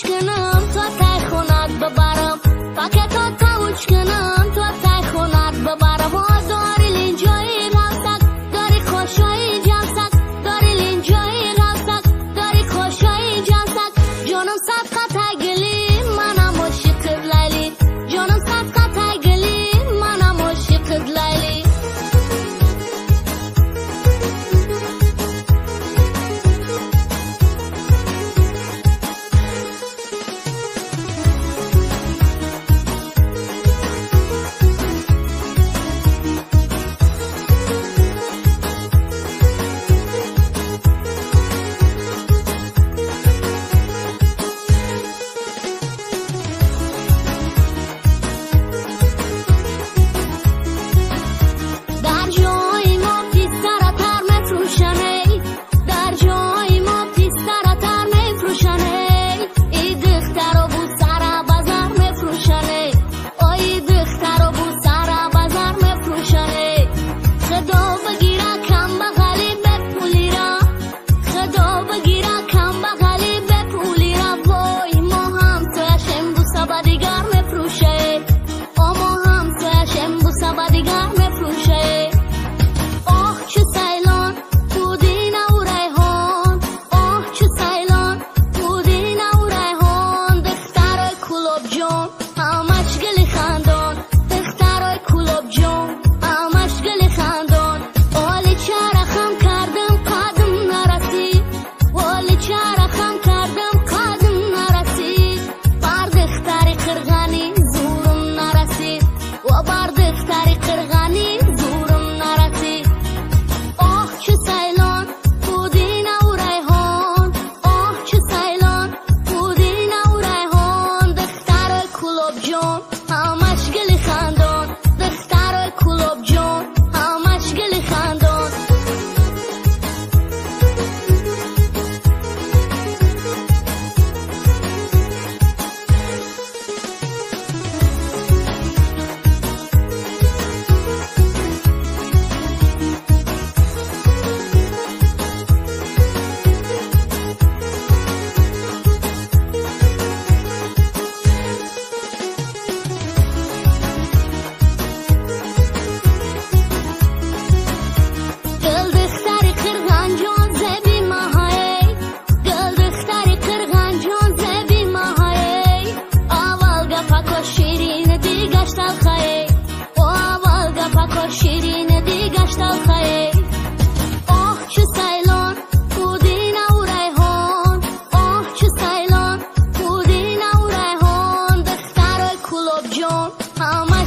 کنم تو تای خونت ببرم پاکتات کاوچ کنم تو تای خونت ببرم داری لینجای رفتک داری خوشای جمسک داری لینجای رفتک داری خوشای جمسک جانم صدقه تای گلی منم عاشقت لیلی جانم صدقه تای گلی منم عاشقت لیلی شیرین دی گشت الخی آه چه سیلان پودین و ریحان آه چه سیلان پودین و ریحان دخترای کلوب جان همه